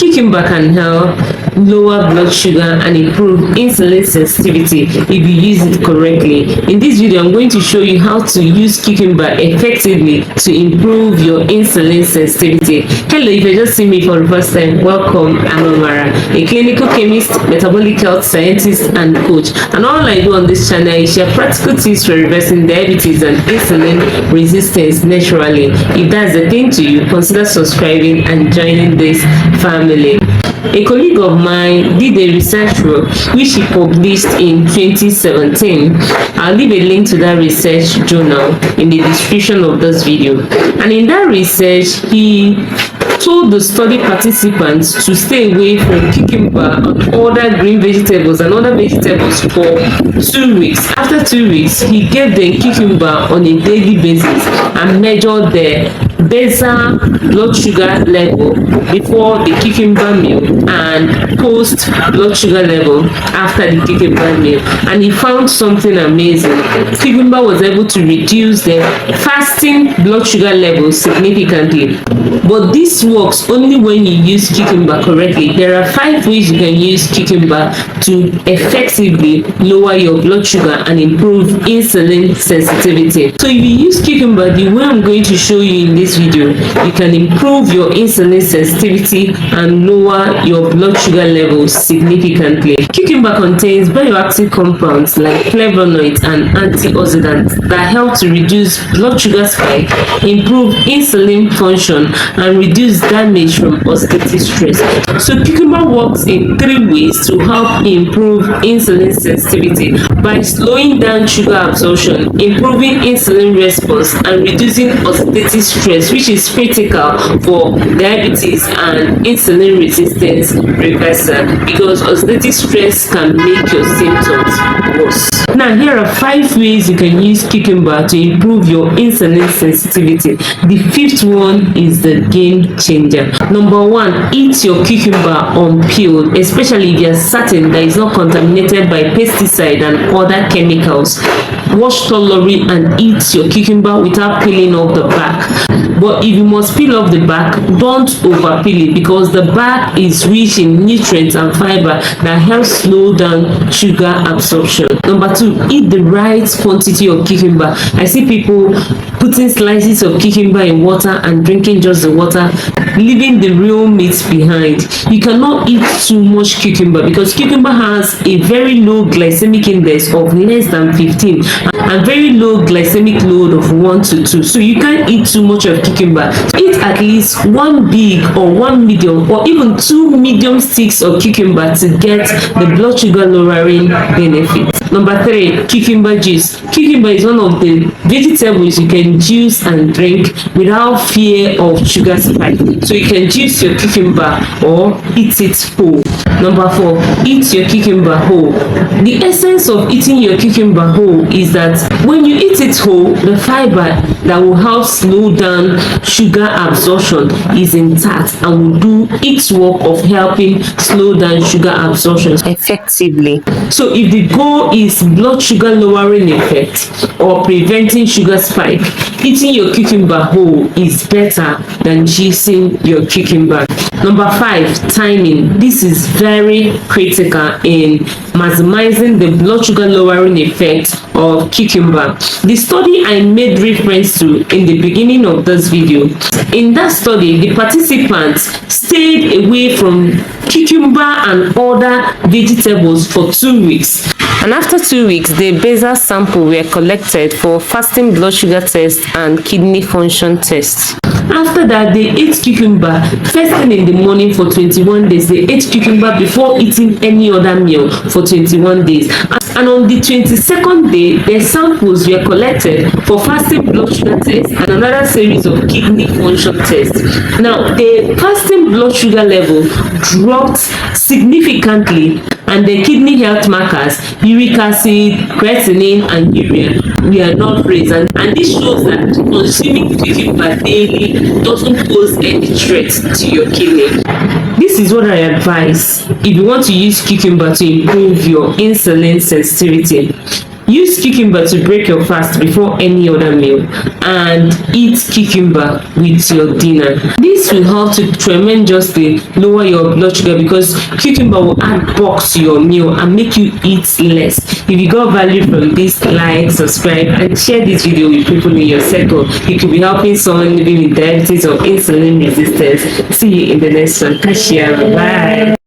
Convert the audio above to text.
Cucumber can help lower blood sugar and improve insulin sensitivity if you use it correctly. In this video, I'm going to show you how to use cucumber effectively to improve your insulin sensitivity. Hello, if you're just seeing me for the first time, welcome. I'm Amara, a clinical chemist, metabolic health scientist, and coach. And all I do on this channel is share practical tips for reversing diabetes and insulin resistance naturally. If that's the thing to you, consider subscribing and joining this family. A colleague of mine did a research work which he published in 2017. I'll leave a link to that research journal in the description of this video. And in that research, he told the study participants to stay away from cucumber and other green vegetables and other vegetables for 2 weeks. After 2 weeks, he gave them cucumber on a daily basis and measured their basal blood sugar level before the cucumber meal and post blood sugar level after the cucumber meal, and he found something amazing. Cucumber was able to reduce the fasting blood sugar levels significantly. But this works only when you use cucumber correctly. There are 5 ways you can use cucumber to effectively lower your blood sugar and improve insulin sensitivity. So if you use cucumber the way I'm going to show you in this video, you can improve your insulin sensitivity and lower your blood sugar levels significantly. Cucumber contains bioactive compounds like flavonoids and antioxidants that help to reduce blood sugar spike, improve insulin function, and reduce damage from oxidative stress. So cucumber works in 3 ways to help improve insulin sensitivity: by slowing down sugar absorption, improving insulin response, and reducing oxidative stress, which is critical for diabetes and insulin resistance reversal, because oxidative stress can make your symptoms worse. Now, here are 5 ways you can use cucumber to improve your insulin sensitivity. The 5th one is the game changer. Number 1, eat your cucumber unpeeled, especially if you are certain that it's not contaminated by pesticide and other chemicals. Wash thoroughly and eat your cucumber without peeling off the back. But if you must peel off the back, don't over peel it, because the back is rich in nutrients and fiber that helps slow down sugar absorption. Number 2, eat the right quantity of cucumber. I see people putting slices of cucumber in water and drinking just the water, leaving the real meat behind. You cannot eat too much cucumber because cucumber has a very low glycemic index of less than 15 and very low glycemic load of 1 to 2. So you can't eat too much of cucumber. Eat at least 1 big or 1 medium or even 2 medium sticks of cucumber to get the blood sugar lowering benefit. Number 3, cucumber juice. Cucumber is one of the vegetables you can juice and drink without fear of sugar spike. So you can juice your cucumber or eat it whole. Number 4, eat your cucumber whole. The essence of eating your cucumber whole is that when you eat it whole, the fiber that will help slow down sugar absorption is intact and will do its work of helping slow down sugar absorption effectively. So if the goal is blood sugar lowering effect or preventing sugar spike, eating your cucumber whole is better than juicing your cucumber. Number 5, timing. This is very critical in maximizing the blood sugar lowering effect of cucumber. The study I made reference to in the beginning of this video, in that study, the participants stayed away from cucumber and other vegetables for 2 weeks. And after 2 weeks, the basal sample were collected for fasting blood sugar test and kidney function tests. After that, they ate cucumber first thing in the morning for 21 days. They ate cucumber before eating any other meal for 21 days. And on the 22nd day, their samples were collected for fasting blood sugar test and another series of kidney function tests. Now, the fasting blood sugar level dropped significantly, and the kidney health markers, uric acid, creatinine, and urea, were not raised. And this shows that consuming cucumber daily doesn't pose any threat to your kidney. This is what I advise if you want to use cucumber to improve your insulin sensitivity. Use cucumber to break your fast before any other meal, and eat cucumber with your dinner. This will help to tremendously lower your blood sugar, because cucumber will add bulk to your meal and make you eat less. If you got value from this, like, subscribe, and share this video with people in your circle. You could be helping someone living with diabetes or insulin resistance. See you in the next one. Bye.